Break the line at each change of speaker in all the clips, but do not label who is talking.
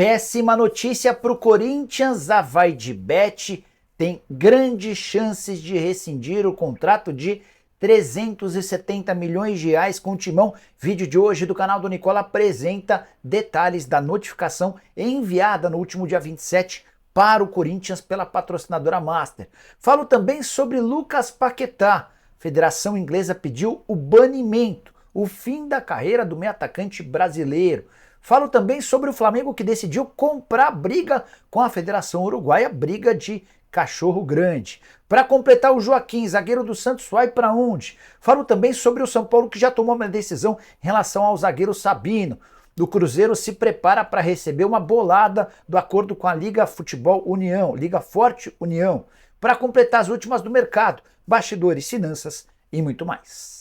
Péssima notícia para o Corinthians, a Vaidebet tem grandes chances de rescindir o contrato de 370 milhões de reais com o Timão. Vídeo de hoje do canal do Nicola apresenta detalhes da notificação enviada no último dia 27 para o Corinthians pela patrocinadora Master. Falo também sobre Lucas Paquetá. A Federação Inglesa pediu o banimento, o fim da carreira do meio atacante brasileiro. Falo também sobre o Flamengo que decidiu comprar briga com a Federação Uruguaia, briga de cachorro grande. Para completar, o Joaquim, zagueiro do Santos, vai para onde? Falo também sobre o São Paulo que já tomou uma decisão em relação ao zagueiro Sabino. O Cruzeiro se prepara para receber uma bolada do acordo com a Liga Futebol União, Liga Forte União. Para completar as últimas do mercado, bastidores, finanças e muito mais.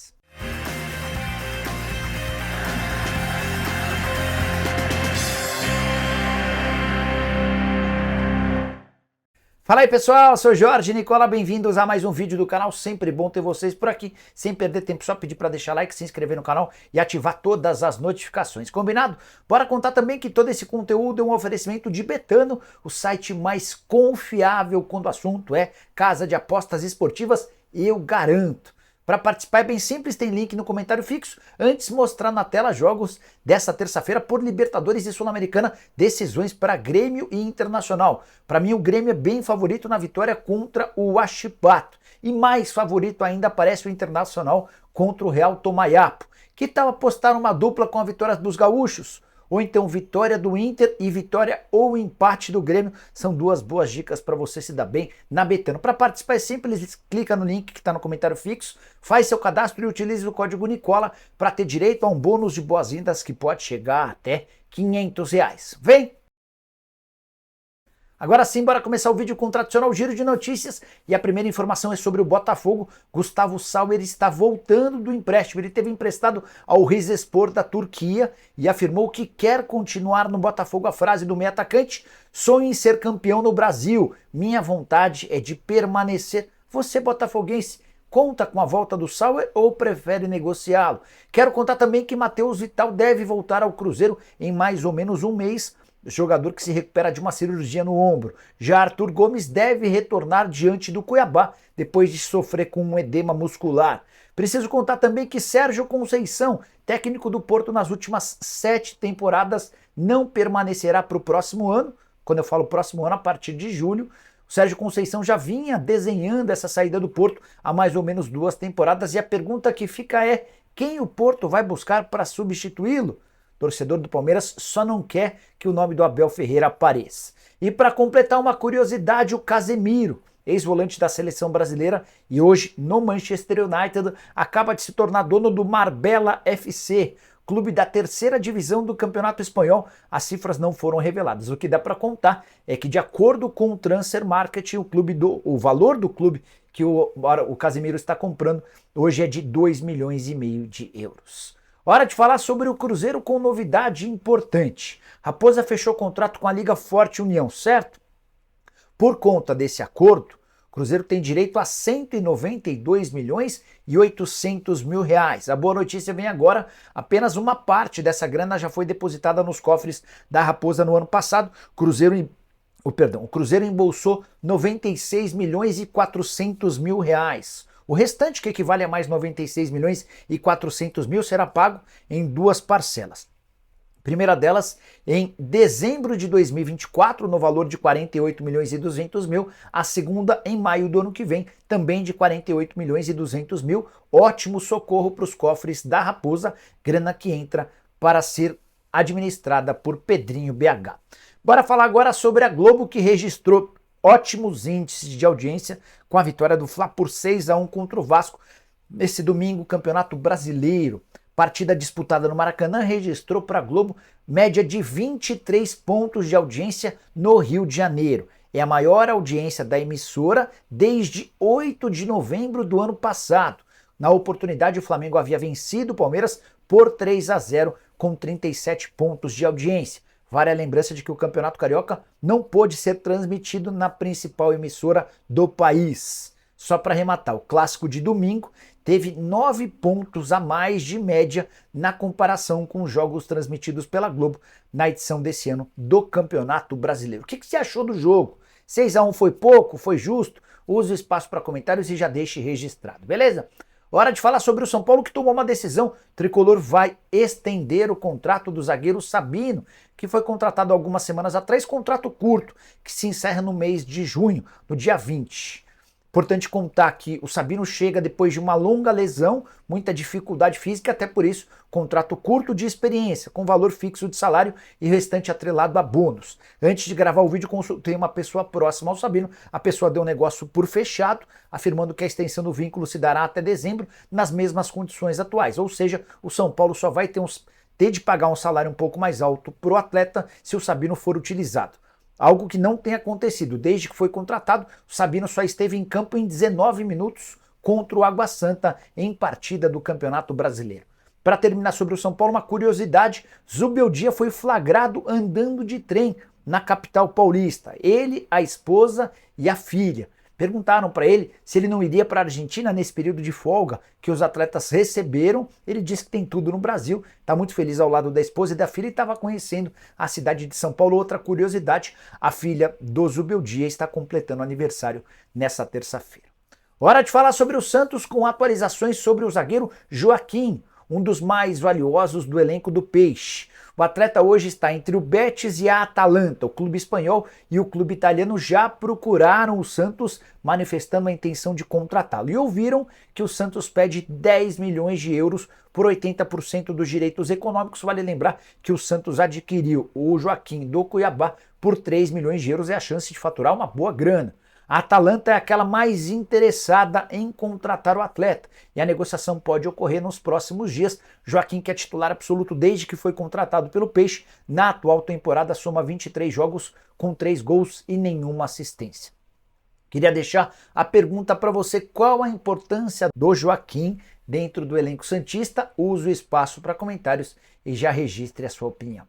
Fala aí pessoal, eu sou o Jorge Nicola, bem-vindos a mais um vídeo do canal, sempre bom ter vocês por aqui, sem perder tempo, só pedir para deixar like, se inscrever no canal e ativar todas as notificações, combinado? Bora contar também que todo esse conteúdo é um oferecimento de Betano, o site mais confiável quando o assunto é casa de apostas esportivas, eu garanto. Para participar é bem simples, tem link no comentário fixo. Antes, mostrar na tela jogos dessa terça-feira por Libertadores e Sul-Americana, decisões para Grêmio e Internacional. Para mim, o Grêmio é bem favorito na vitória contra o Huachipato. E mais favorito ainda aparece o Internacional contra o Real Tomayapo. Que tal apostar uma dupla com a vitória dos gaúchos? Ou então vitória do Inter e vitória ou empate do Grêmio. São duas boas dicas para você se dar bem na Betano. Para participar é simples, clica no link que está no comentário fixo, faz seu cadastro e utilize o código Nicola para ter direito a um bônus de boas-vindas que pode chegar até R$500. Vem! Agora sim, bora começar o vídeo com o tradicional giro de notícias e a primeira informação é sobre o Botafogo. Gustavo Sauer está voltando do empréstimo. Ele teve emprestado ao Rizespor da Turquia e afirmou que quer continuar no Botafogo. A frase do meio atacante: sonho em ser campeão no Brasil. Minha vontade é de permanecer. Você, botafoguense, conta com a volta do Sauer ou prefere negociá-lo? Quero contar também que Matheus Vital deve voltar ao Cruzeiro em mais ou menos um mês. Jogador que se recupera de uma cirurgia no ombro. Já Arthur Gomes deve retornar diante do Cuiabá depois de sofrer com um edema muscular. Preciso contar também que Sérgio Conceição, técnico do Porto nas últimas 7 temporadas, não permanecerá para o próximo ano. Quando eu falo próximo ano, a partir de julho. O Sérgio Conceição já vinha desenhando essa saída do Porto há mais ou menos 2 temporadas e a pergunta que fica é: quem o Porto vai buscar para substituí-lo? Torcedor do Palmeiras só não quer que o nome do Abel Ferreira apareça. E para completar uma curiosidade, o Casemiro, ex-volante da seleção brasileira e hoje no Manchester United, acaba de se tornar dono do Marbella FC, clube da 3ª divisão do Campeonato Espanhol. As cifras não foram reveladas. O que dá para contar é que, de acordo com o Transfer Market, o valor do clube que o Casemiro está comprando hoje é de 2,5 milhões de euros. Hora de falar sobre o Cruzeiro com novidade importante. Raposa fechou contrato com a Liga Forte União, certo? Por conta desse acordo, o Cruzeiro tem direito a 192 milhões e 800 mil reais. A boa notícia vem agora, apenas uma parte dessa grana já foi depositada nos cofres da Raposa no ano passado. O Cruzeiro embolsou 96 milhões e 400 mil reais. O restante, que equivale a mais 96 milhões e 400 mil, será pago em 2 parcelas. A primeira delas em dezembro de 2024, no valor de 48 milhões e 200 mil. A segunda em maio do ano que vem, também de 48 milhões e 200 mil. Ótimo socorro para os cofres da Raposa, grana que entra para ser administrada por Pedrinho BH. Bora falar agora sobre a Globo, que registrou ótimos índices de audiência com a vitória do Fla por 6-1 contra o Vasco. Nesse domingo, Campeonato Brasileiro, partida disputada no Maracanã, registrou para a Globo média de 23 pontos de audiência no Rio de Janeiro. É a maior audiência da emissora desde 8 de novembro do ano passado. Na oportunidade, o Flamengo havia vencido o Palmeiras por 3-0 com 37 pontos de audiência. Vale a lembrança de que o Campeonato Carioca não pôde ser transmitido na principal emissora do país. Só para arrematar, o clássico de domingo teve 9 pontos a mais de média na comparação com os jogos transmitidos pela Globo na edição desse ano do Campeonato Brasileiro. O que você achou do jogo? 6-1 foi pouco? Foi justo? Use o espaço para comentários e já deixe registrado, beleza? Hora de falar sobre o São Paulo, que tomou uma decisão. O tricolor vai estender o contrato do zagueiro Sabino, que foi contratado algumas semanas atrás, contrato curto, que se encerra no mês de junho, no dia 20. Importante contar que o Sabino chega depois de uma longa lesão, muita dificuldade física, até por isso, contrato curto de experiência, com valor fixo de salário e restante atrelado a bônus. Antes de gravar o vídeo, consultei uma pessoa próxima ao Sabino, a pessoa deu o negócio por fechado, afirmando que a extensão do vínculo se dará até dezembro, nas mesmas condições atuais, ou seja, o São Paulo só vai ter de pagar um salário um pouco mais alto para o atleta se o Sabino for utilizado. Algo que não tem acontecido. Desde que foi contratado, o Sabino só esteve em campo em 19 minutos contra o Água Santa em partida do Campeonato Brasileiro. Para terminar sobre o São Paulo, uma curiosidade: Zubeldia foi flagrado andando de trem na capital paulista. Ele, a esposa e a filha. Perguntaram para ele se ele não iria para a Argentina nesse período de folga que os atletas receberam. Ele disse que tem tudo no Brasil, está muito feliz ao lado da esposa e da filha e estava conhecendo a cidade de São Paulo. Outra curiosidade, a filha do Zubeldia está completando aniversário nessa terça-feira. Hora de falar sobre o Santos com atualizações sobre o zagueiro Joaquim, um dos mais valiosos do elenco do Peixe. O atleta hoje está entre o Betis e a Atalanta. O clube espanhol e o clube italiano já procuraram o Santos, manifestando a intenção de contratá-lo. E ouviram que o Santos pede 10 milhões de euros por 80% dos direitos econômicos. Vale lembrar que o Santos adquiriu o Joaquim do Cuiabá por 3 milhões de euros e a chance de faturar uma boa grana. A Atalanta é aquela mais interessada em contratar o atleta e a negociação pode ocorrer nos próximos dias. Joaquim, que é titular absoluto desde que foi contratado pelo Peixe, na atual temporada soma 23 jogos com 3 gols e nenhuma assistência. Queria deixar a pergunta para você: qual a importância do Joaquim dentro do elenco santista? Use o espaço para comentários e já registre a sua opinião.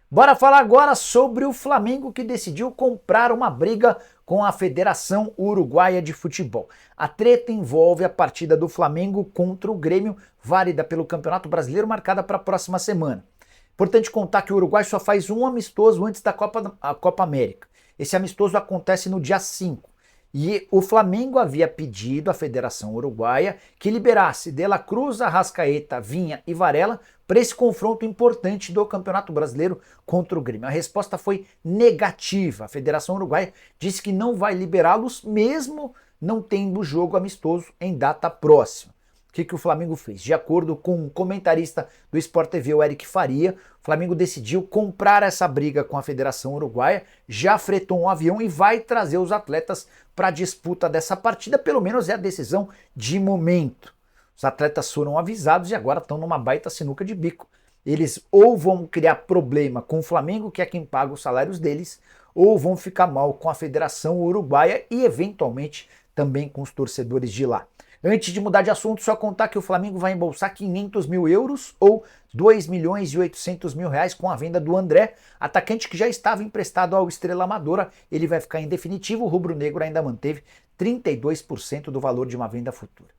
Bora falar agora sobre o Flamengo, que decidiu comprar uma briga com a Federação Uruguaia de Futebol. A treta envolve a partida do Flamengo contra o Grêmio, válida pelo Campeonato Brasileiro, marcada para a próxima semana. Importante contar que o Uruguai só faz um amistoso antes da Copa América. Esse amistoso acontece no dia 5. E o Flamengo havia pedido à Federação Uruguaia que liberasse De La Cruz, Arrascaeta, Vinha e Varela para esse confronto importante do Campeonato Brasileiro contra o Grêmio. A resposta foi negativa. A Federação Uruguaia disse que não vai liberá-los mesmo não tendo jogo amistoso em data próxima. O que o Flamengo fez? De acordo com o comentarista do Sport TV, o Eric Faria, o Flamengo decidiu comprar essa briga com a Federação Uruguaia, já fretou um avião e vai trazer os atletas para a disputa dessa partida. Pelo menos é a decisão de momento. Os atletas foram avisados e agora estão numa baita sinuca de bico. Eles ou vão criar problema com o Flamengo, que é quem paga os salários deles, ou vão ficar mal com a Federação Uruguaia e eventualmente também com os torcedores de lá. Antes de mudar de assunto, só contar que o Flamengo vai embolsar 500 mil euros ou 2 milhões e 800 mil reais com a venda do André, atacante que já estava emprestado ao Estrela Amadora. Ele vai ficar em definitivo. O rubro-negro ainda manteve 32% do valor de uma venda futura.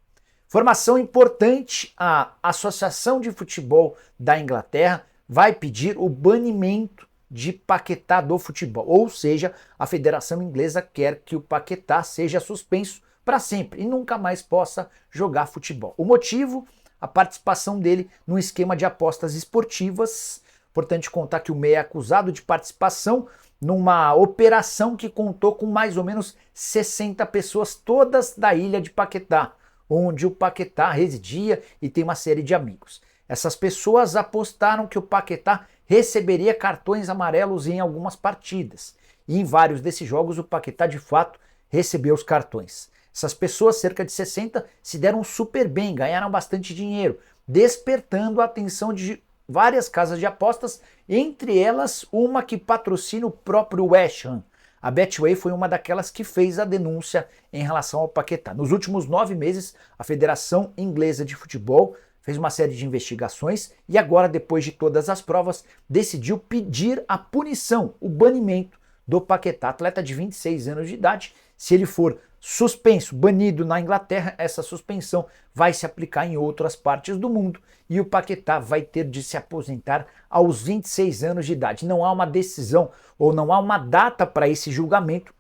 Informação importante: a Associação de Futebol da Inglaterra vai pedir o banimento de Paquetá do futebol, ou seja, a Federação Inglesa quer que o Paquetá seja suspenso para sempre e nunca mais possa jogar futebol. O motivo? A participação dele no esquema de apostas esportivas. Importante contar que o meia é acusado de participação numa operação que contou com mais ou menos 60 pessoas, todas da ilha de Paquetá, onde o Paquetá residia e tem uma série de amigos. Essas pessoas apostaram que o Paquetá receberia cartões amarelos em algumas partidas. E em vários desses jogos o Paquetá de fato recebeu os cartões. Essas pessoas, cerca de 60, se deram super bem, ganharam bastante dinheiro, despertando a atenção de várias casas de apostas, entre elas uma que patrocina o próprio West Ham. A Betway foi uma daquelas que fez a denúncia em relação ao Paquetá. Nos últimos 9 meses, a Federação Inglesa de Futebol fez uma série de investigações e agora, depois de todas as provas, decidiu pedir a punição, o banimento do Paquetá, atleta de 26 anos de idade. Se ele for suspenso, banido na Inglaterra, essa suspensão vai se aplicar em outras partes do mundo e o Paquetá vai ter de se aposentar aos 26 anos de idade. Não há uma decisão ou não há uma data para esse julgamento,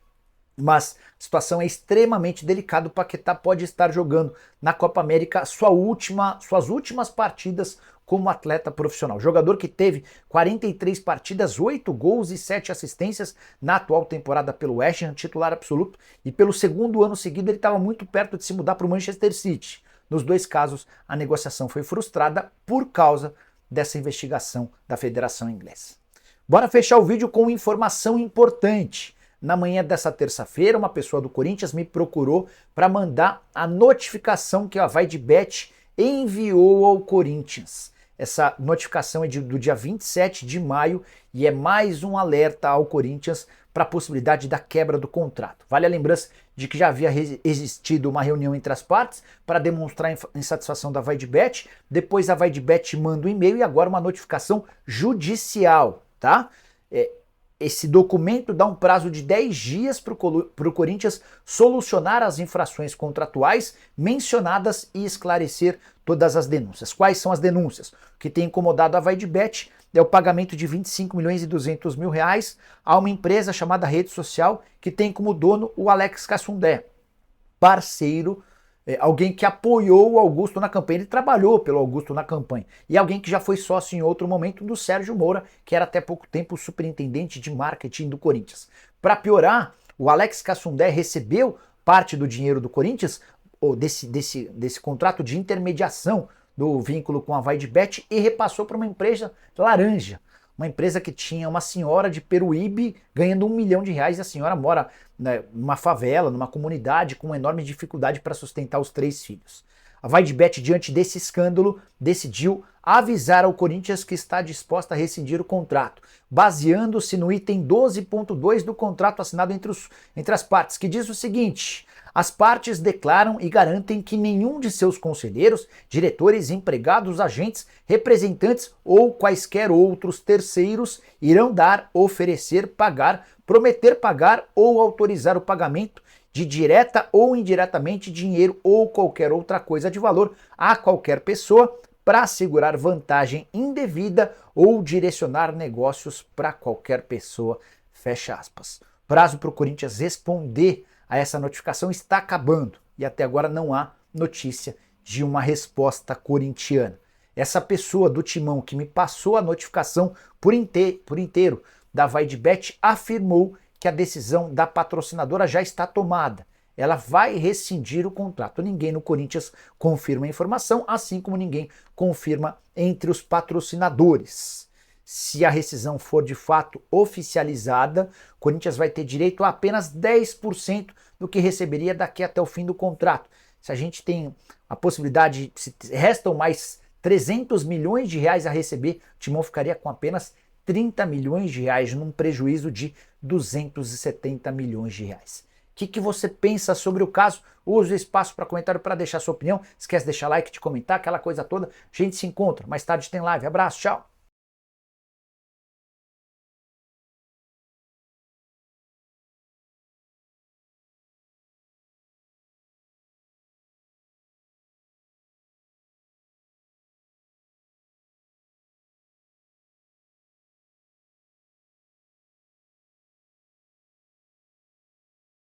mas a situação é extremamente delicada. O Paquetá pode estar jogando na Copa América suas últimas partidas como atleta profissional. Jogador que teve 43 partidas, 8 gols e 7 assistências na atual temporada pelo West Ham, titular absoluto, e pelo segundo ano seguido ele estava muito perto de se mudar para o Manchester City. Nos dois casos, a negociação foi frustrada por causa dessa investigação da Federação Inglesa. Bora fechar o vídeo com informação importante. Na manhã dessa terça-feira, uma pessoa do Corinthians me procurou para mandar a notificação que a VaiDebet enviou ao Corinthians. Essa notificação é do dia 27 de maio e é mais um alerta ao Corinthians para a possibilidade da quebra do contrato. Vale a lembrança de que já havia existido uma reunião entre as partes para demonstrar a insatisfação da VaiDebet. Depois a VaiDebet manda um e-mail e agora uma notificação judicial, tá? Esse documento dá um prazo de 10 dias para o Corinthians solucionar as infrações contratuais mencionadas e esclarecer todas as denúncias. Quais são as denúncias? O que tem incomodado a VaiDebet é o pagamento de 25 milhões e 200 mil reais a uma empresa chamada Rede Social que tem como dono o Alex Cassundé, parceiro, alguém que apoiou o Augusto na campanha, ele trabalhou pelo Augusto na campanha, e alguém que já foi sócio em outro momento do Sérgio Moura, que era até pouco tempo o superintendente de marketing do Corinthians. Para piorar, o Alex Cassundé recebeu parte do dinheiro do Corinthians, ou desse contrato de intermediação do vínculo com a VaiDebet, e repassou para uma empresa laranja, uma empresa que tinha uma senhora de Peruíbe ganhando R$1 milhão, e a senhora mora, né, numa favela, numa comunidade com enorme dificuldade para sustentar os 3 filhos. A VaiDebet, diante desse escândalo, decidiu avisar ao Corinthians que está disposta a rescindir o contrato, baseando-se no item 12.2 do contrato assinado entre as partes, que diz o seguinte: as partes declaram e garantem que nenhum de seus conselheiros, diretores, empregados, agentes, representantes ou quaisquer outros terceiros irão dar, oferecer, pagar, prometer pagar ou autorizar o pagamento de direta ou indiretamente dinheiro ou qualquer outra coisa de valor a qualquer pessoa para assegurar vantagem indevida ou direcionar negócios para qualquer pessoa, fecha aspas. Prazo para o Corinthians responder a essa notificação está acabando e até agora não há notícia de uma resposta corintiana. Essa pessoa do Timão que me passou a notificação por inteiro da VaiDebet afirmou que a decisão da patrocinadora já está tomada. Ela vai rescindir o contrato. Ninguém no Corinthians confirma a informação, assim como ninguém confirma entre os patrocinadores. Se a rescisão for de fato oficializada, o Corinthians vai ter direito a apenas 10% do que receberia daqui até o fim do contrato. Se a gente tem a possibilidade, se restam mais 300 milhões de reais a receber, o Timão ficaria com apenas 30 milhões de reais, num prejuízo de 270 milhões de reais. O que você pensa sobre o caso? Use o espaço para comentário para deixar sua opinião. Esquece de deixar like, de comentar, aquela coisa toda. A gente se encontra. Mais tarde tem live. Abraço, tchau!